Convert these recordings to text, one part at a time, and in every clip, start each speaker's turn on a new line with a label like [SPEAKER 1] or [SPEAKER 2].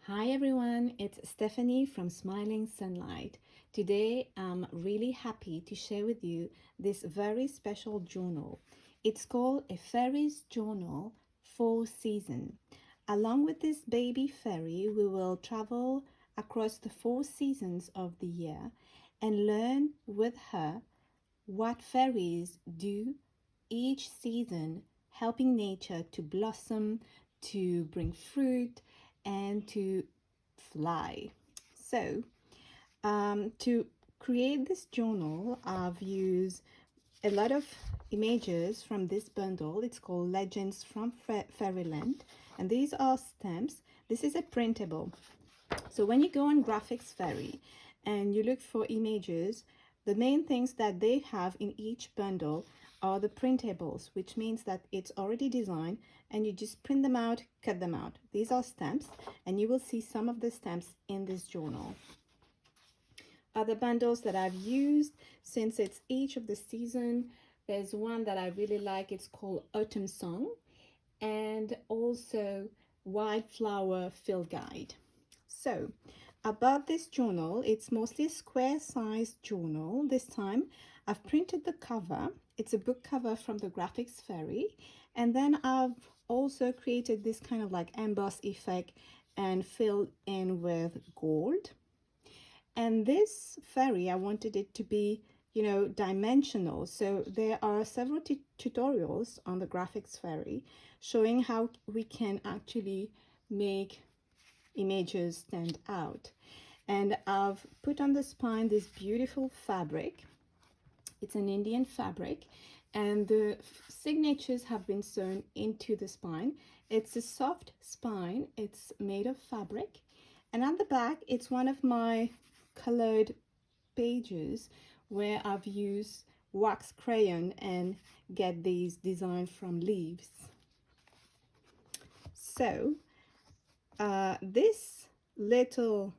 [SPEAKER 1] Hi everyone, it's Stephanie from Smiling Sunlight. Today I'm really happy to share with you this very special journal. It's called a fairy's journal for season. Along with this baby fairy, we will travel across the 4 seasons of the year and learn with her what fairies do each season, helping nature to blossom, to bring fruit, and to fly. So, to create this journal, I've used a lot of images from this bundle. It's called Legends from Fairyland, and these are stamps. This is a printable. So when you go on Graphics Fairy and you look for images, the main things that they have in each bundle are the printables, which means that it's already designed and you just print them out, cut them out. These are stamps, and you will see some of the stamps in this journal. Other bundles that I've used, since it's each of the season, there's one that I really like. It's called Autumn Song, and also Wildflower Field Guide. So about this journal, it's mostly a square-sized journal. This time I've printed the cover. It's a book cover from the Graphics Fairy, and then I've also created this kind of like emboss effect and filled in with gold. And this fairy, I wanted it to be, dimensional. So there are several tutorials on the Graphics Fairy showing how we can actually make images stand out. And I've put on the spine this beautiful fabric. It's an Indian fabric, and the signatures have been sewn into the spine. It's a soft spine. It's made of fabric, and at the back it's one of my colored pages where I've used wax crayon and get these designs from leaves. So this little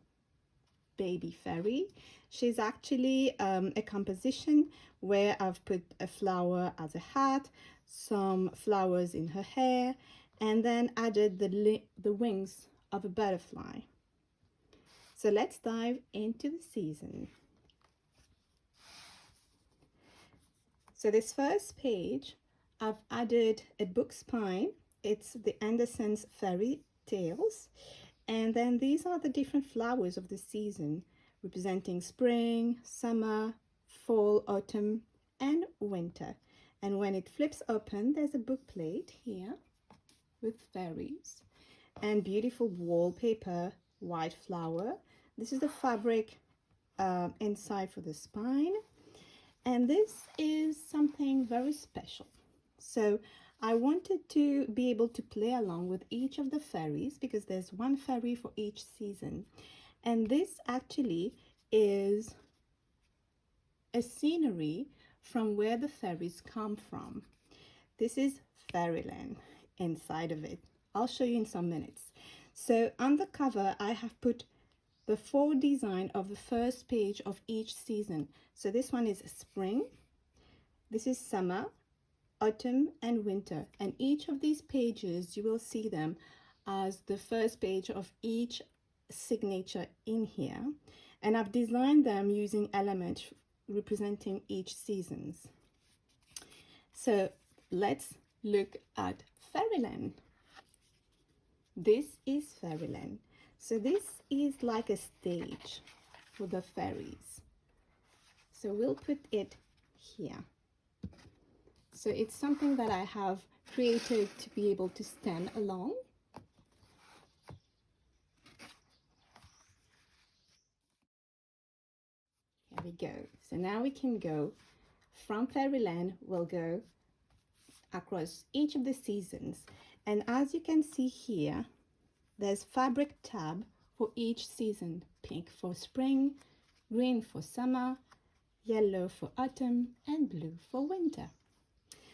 [SPEAKER 1] baby fairy, she's actually a composition where I've put a flower as a hat, some flowers in her hair, and then added the wings of a butterfly. So let's dive into the season. So this first page, I've added a book spine. It's the Andersen's Fairy Tales. And then these are the different flowers of the season, representing spring, summer, fall, autumn, and winter. And when it flips open, there's a book plate here with fairies and beautiful wallpaper, white flower. This is the fabric inside for the spine. And this is something very special. So I wanted to be able to play along with each of the fairies because there's one fairy for each season. And this actually is a scenery from where the fairies come from. This is Fairyland inside of it. I'll show you in some minutes. So on the cover, I have put the 4 design of the first page of each season. So this one is spring, this is summer, autumn, and winter. And each of these pages, you will see them as the first page of each signature in here. And I've designed them using elements representing each seasons. So let's look at Fairyland. This is Fairyland. So this is like a stage for the fairies. So we'll put it here. So it's something that I have created to be able to stand along. Here we go. So now we can go from Fairyland. We'll go across each of the seasons. And as you can see here, there's fabric tab for each season. Pink for spring, green for summer, yellow for autumn, and blue for winter.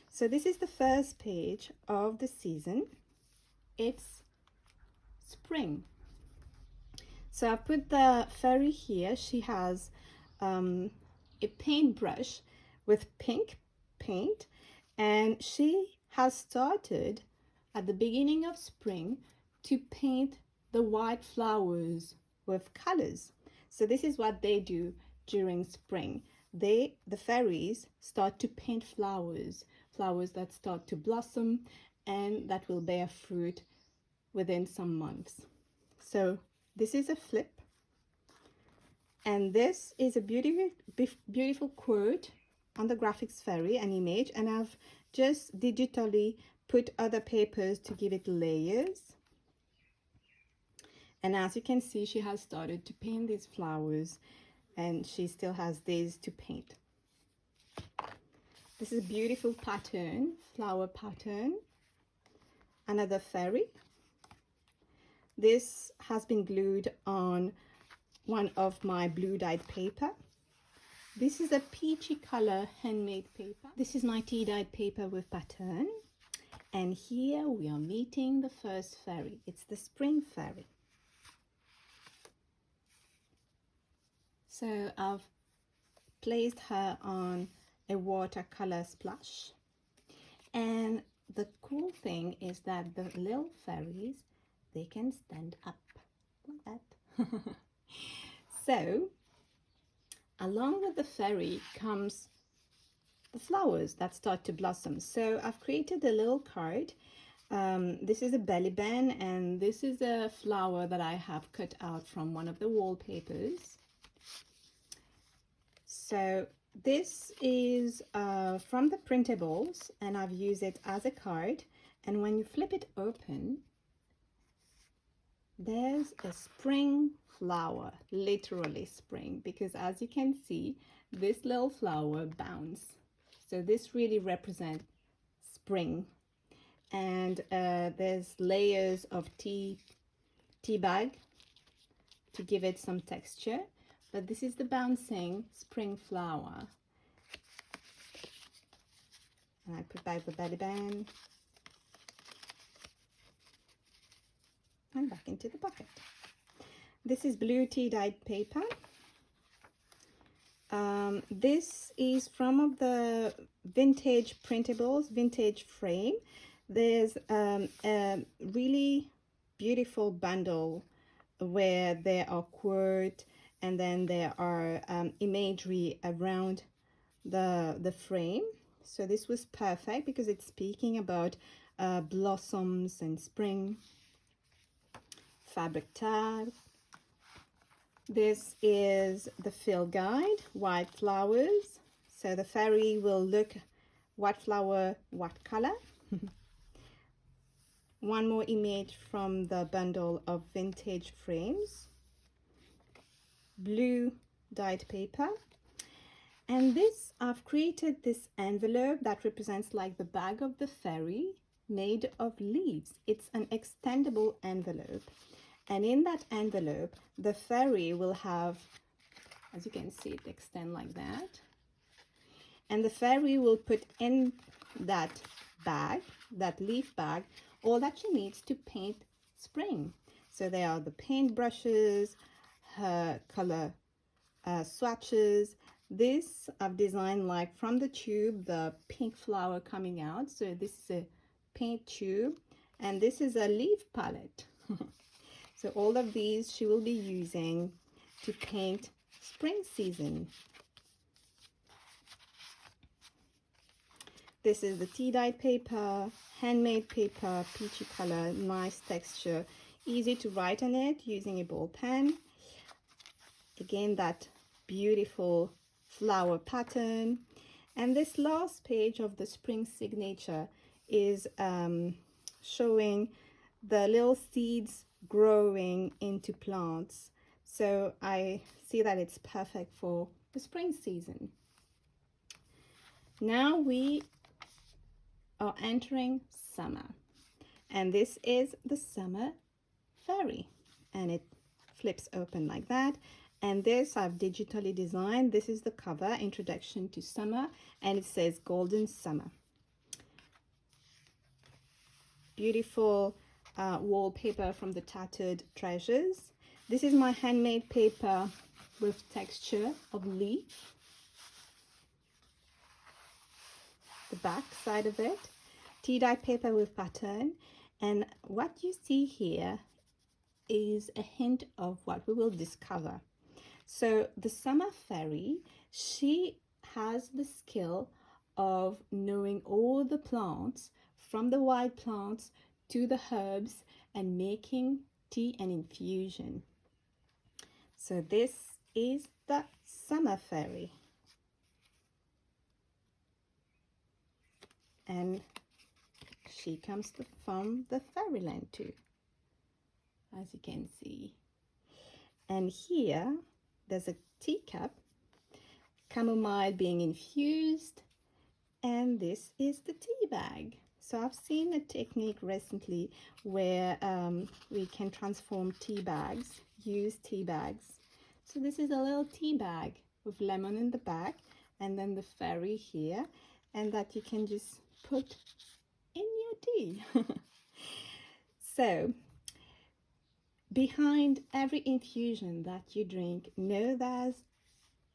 [SPEAKER 1] So this is the first page of the season. It's spring. So I've put the fairy here. She has a paintbrush with pink paint, and she has started at the beginning of spring to paint the white flowers with colors. So this is what they do during spring. The fairies start to paint flowers, flowers that start to blossom and that will bear fruit within some months. So this is a flip, and this is a beautiful quote on the graphics fairy, an image, and I've just digitally put other papers to give it layers. And as you can see, she has started to paint these flowers, and she still has these to paint. This is a beautiful pattern, flower pattern. Another fairy. This has been glued on one of my blue dyed paper. This is a peachy color handmade paper. This is my tea dyed paper with pattern. And here we are meeting the first fairy. It's the spring fairy. So I've placed her on a watercolor splash. And the cool thing is that the little fairies, they can stand up like that. So along with the fairy comes the flowers that start to blossom. So I've created a little card. This is a belly band, and this is a flower that I have cut out from one of the wallpapers. So this is from the printables, and I've used it as a card. And when you flip it open, there's a spring flower, literally spring, because as you can see, this little flower bounces. So this really represents spring. And there's layers of tea bag to give it some texture. But this is the bouncing spring flower. And I put back the belly band. And back into the bucket. This is blue tea dyed paper. This is from the vintage printables, vintage frame. There's a really beautiful bundle where there are quotes, and then there are imagery around the frame. So this was perfect because it's speaking about blossoms and spring. Fabric tag. This is the fill guide, white flowers. So the fairy will look what flower, what color. One more image from the bundle of vintage frames. Blue dyed paper. And this, I've created this envelope that represents like the bag of the fairy made of leaves. It's an extendable envelope. And in that envelope, the fairy will have, as you can see, it extend like that. And the fairy will put in that bag, that leaf bag, all that she needs to paint spring. So there are the paint brushes, her color swatches. This I've designed like from the tube, the pink flower coming out. So this is a paint tube, and this is a leaf palette. So all of these she will be using to paint spring season. This is the tea dyed paper, handmade paper, peachy color, nice texture, easy to write on it using a ball pen. Again, that beautiful flower pattern. And this last page of the spring signature is showing the little seeds growing into plants. So I see that it's perfect for the spring season. Now we are entering summer, and this is the summer fairy, and it flips open like that. And this I've digitally designed. This is the cover, Introduction to Summer, and it says Golden Summer. Beautiful wallpaper from the Tattered Treasures. This is my handmade paper with texture of leaf. The back side of it, tea dye paper with pattern. And what you see here is a hint of what we will discover. So the summer fairy, she has the skill of knowing all the plants, from the wild plants to the herbs, and making tea and infusion. So this is the summer fairy. And she comes from the fairyland too, as you can see. And here there's a teacup, chamomile being infused, and this is the tea bag. So I've seen a technique recently where we can transform tea bags, use tea bags. So this is a little tea bag with lemon in the back, and then the fairy here, and that you can just put in your tea. So behind every infusion that you drink, know that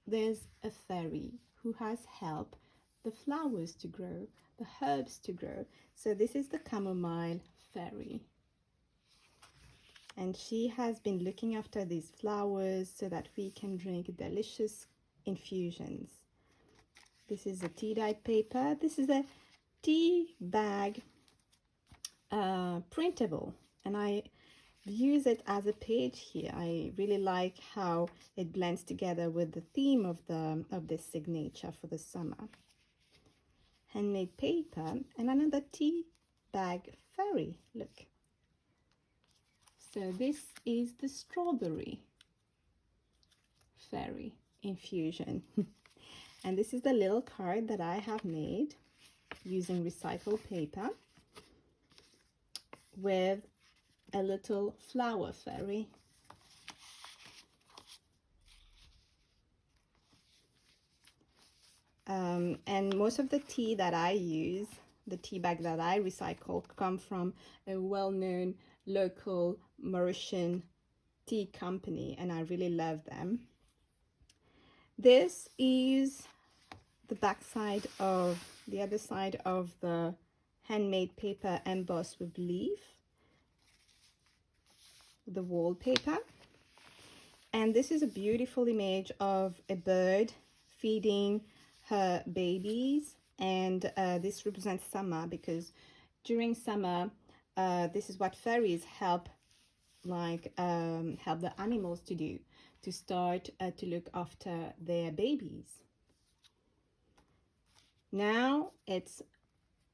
[SPEAKER 1] there's a fairy who has helped the flowers to grow, the herbs to grow. So this is the chamomile fairy. And she has been looking after these flowers so that we can drink delicious infusions. This is a tea dyed paper. This is a tea bag printable, and I use it as a page here. I really like how it blends together with the theme of this signature for the summer. Handmade paper and another tea bag fairy. Look. So this is the strawberry fairy infusion. And this is the little card that I have made using recycled paper with a little flower fairy. And most of the tea that I use, the tea bag that I recycle, come from a well-known local Mauritian tea company, and I really love them. This is the back side of the other side of the handmade paper embossed with leaf, the wallpaper. And this is a beautiful image of a bird feeding her babies, and this represents summer, because during summer this is what fairies help the animals to do, to start to look after their babies. Now it's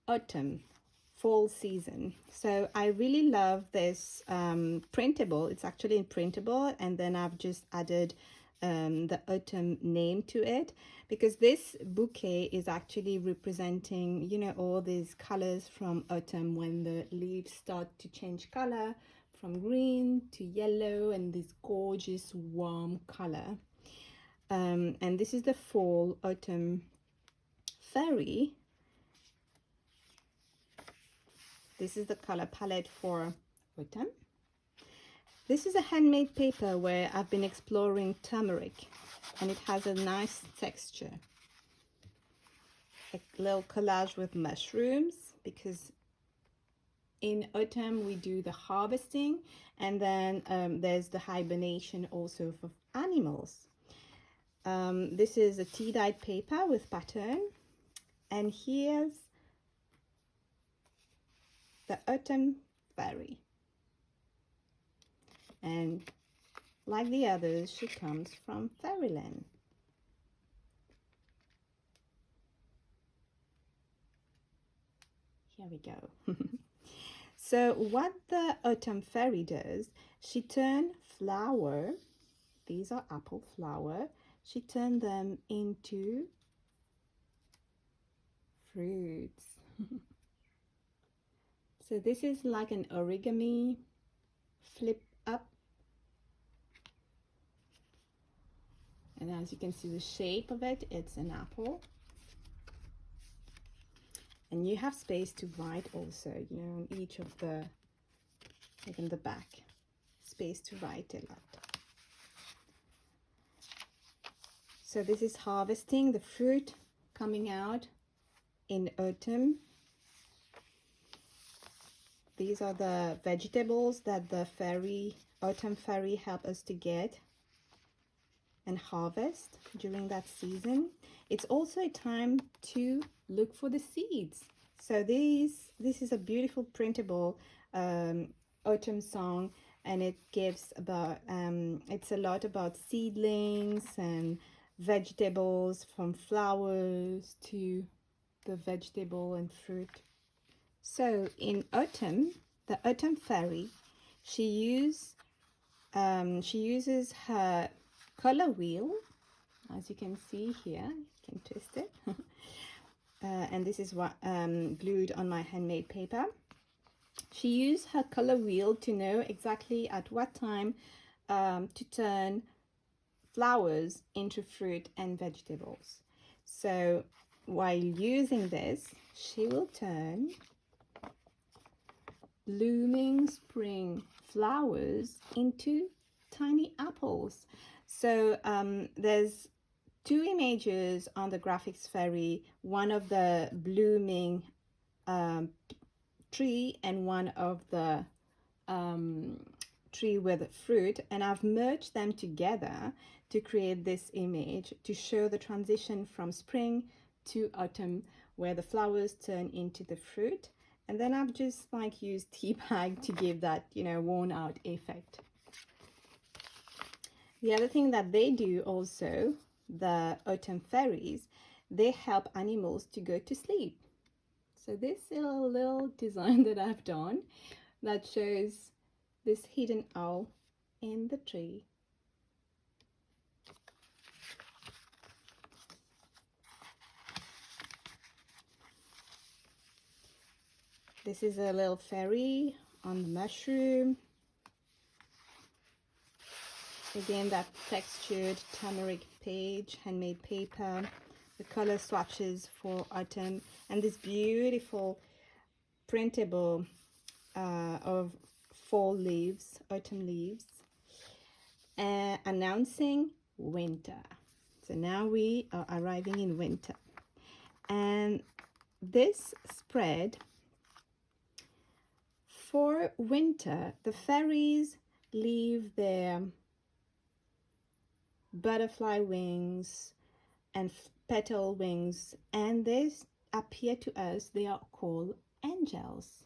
[SPEAKER 1] autumn, fall season. So I really love this printable. It's actually in printable, and then I've just added the autumn name to it, because this bouquet is actually representing, you know, all these colors from autumn, when the leaves start to change color from green to yellow and this gorgeous warm color. And this is the fall autumn fairy. This is the color palette for autumn. This is a handmade paper where I've been exploring turmeric, and it has a nice texture. A little collage with mushrooms, because in autumn we do the harvesting, and then there's the hibernation also for animals. This is a tea dyed paper with pattern, and here's the autumn fairy. And like the others, she comes from fairyland. Here we go. So what the autumn fairy does, she turns flower, these are apple flower, she turned them into fruits. So this is like an origami flip up. And as you can see the shape of it, it's an apple. And you have space to write also, you know, on each of the, like in the back, space to write a lot. So this is harvesting the fruit coming out in autumn. These are the vegetables that the fairy autumn fairy help us to get and harvest during that season. It's also a time to look for the seeds. So this is a beautiful printable autumn song, and it gives about it's a lot about seedlings and vegetables, from flowers to the vegetable and fruit. So in autumn, the autumn fairy, she uses her color wheel, as you can see here. You can twist it. And this is what glued on my handmade paper. She used her color wheel to know exactly at what time to turn flowers into fruit and vegetables. So while using this, she will turn blooming spring flowers into tiny apples. So there's two images on the graphics fairy, one of the blooming tree and one of the tree with fruit, and I've merged them together to create this image to show the transition from spring to autumn, where the flowers turn into the fruit. And then I've just like used tea bag to give that, you know, worn out effect. The other thing that they do also, the autumn fairies, they help animals to go to sleep. So this is a little design that I've done that shows this hidden owl in the tree. This is a little fairy on the mushroom. Again, that textured turmeric page, handmade paper, the color swatches for autumn, and this beautiful printable of fall leaves, autumn leaves, announcing winter. So now we are arriving in winter. And this spread, for winter, the fairies leave their butterfly wings and petal wings, and they appear to us, they are called angels.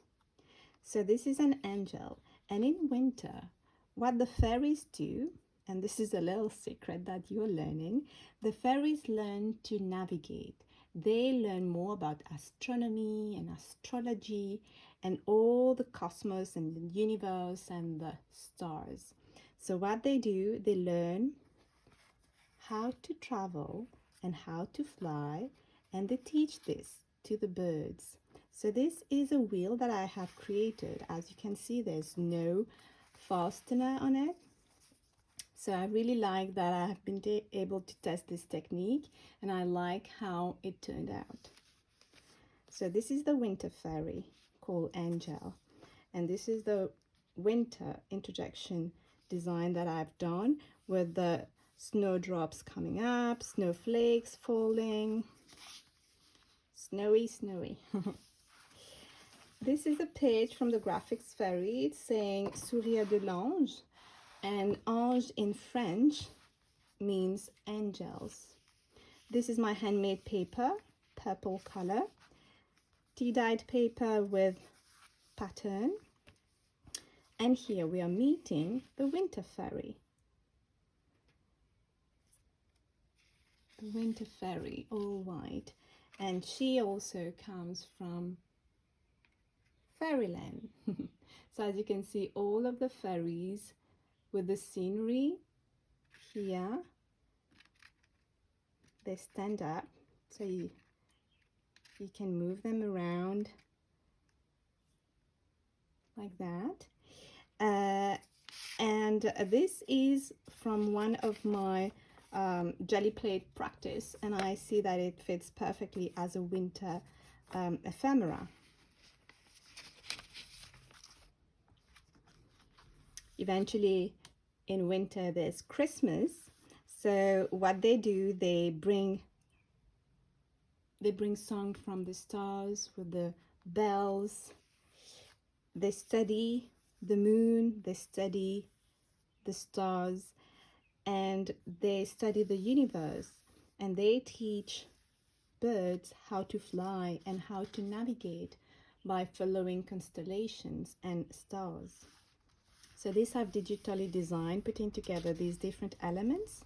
[SPEAKER 1] So this is an angel, and in winter, what the fairies do, and this is a little secret that you're learning, the fairies learn to navigate. They learn more about astronomy and astrology and all the cosmos and the universe and the stars. So what they do, they learn how to travel and how to fly, and they teach this to the birds. So this is a wheel that I have created. As you can see, there's no fastener on it. So I really like that I have been able to test this technique, and I like how it turned out. So this is the winter fairy called Angel, and this is the winter interjection design that I've done with the snowdrops coming up, snowflakes falling, snowy. This is a page from the graphics fairy. It's saying Sourire de l'ange, and ange in French means angels. This is my handmade paper, purple color, tea-dyed paper with pattern. And here we are meeting the winter fairy. The winter fairy, all white. And she also comes from fairyland. So as you can see, all of the fairies with the scenery here, they stand up, so you can move them around like that. And this is from one of my jelly plate practice, and I see that it fits perfectly as a winter ephemera. Eventually in winter there's Christmas, so what they do, they bring song from the stars with the bells. They study the moon, they study the stars, and they study the universe, and they teach birds how to fly and how to navigate by following constellations and stars. So these have digitally designed, putting together these different elements.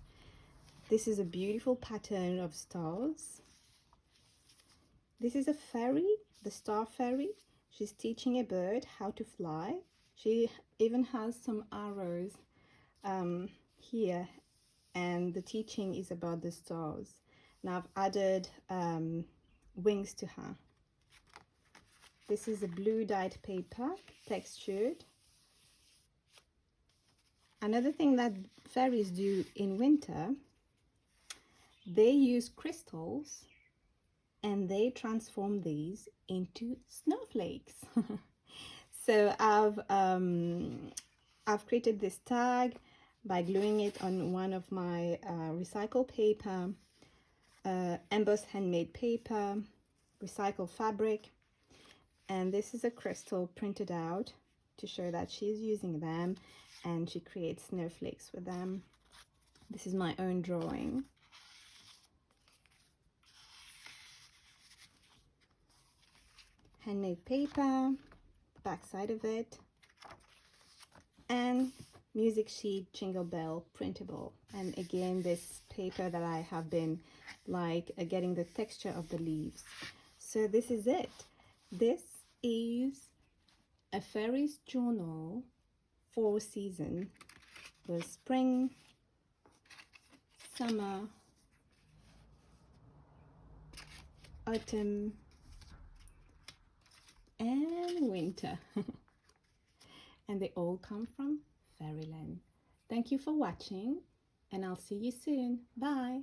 [SPEAKER 1] This is a beautiful pattern of stars. This is a fairy, the star fairy. She's teaching a bird how to fly. She even has some arrows here, and the teaching is about the stars. Now I've added wings to her. This is a blue dyed paper, textured. Another thing that fairies do in winter, they use crystals and they transform these into snowflakes. So I've created this tag by gluing it on one of my recycled paper, embossed handmade paper, recycled fabric, and this is a crystal printed out to show that she's using them, and she creates snowflakes with them. This is my own drawing. Handmade paper, the back side of it, and music sheet, jingle bell, printable. And again, this paper that I have been getting the texture of the leaves. So this is it. This is a fairy's journal for season: the spring, summer, autumn, and winter. And they all come from fairyland. Thank you for watching, and I'll see you soon. Bye.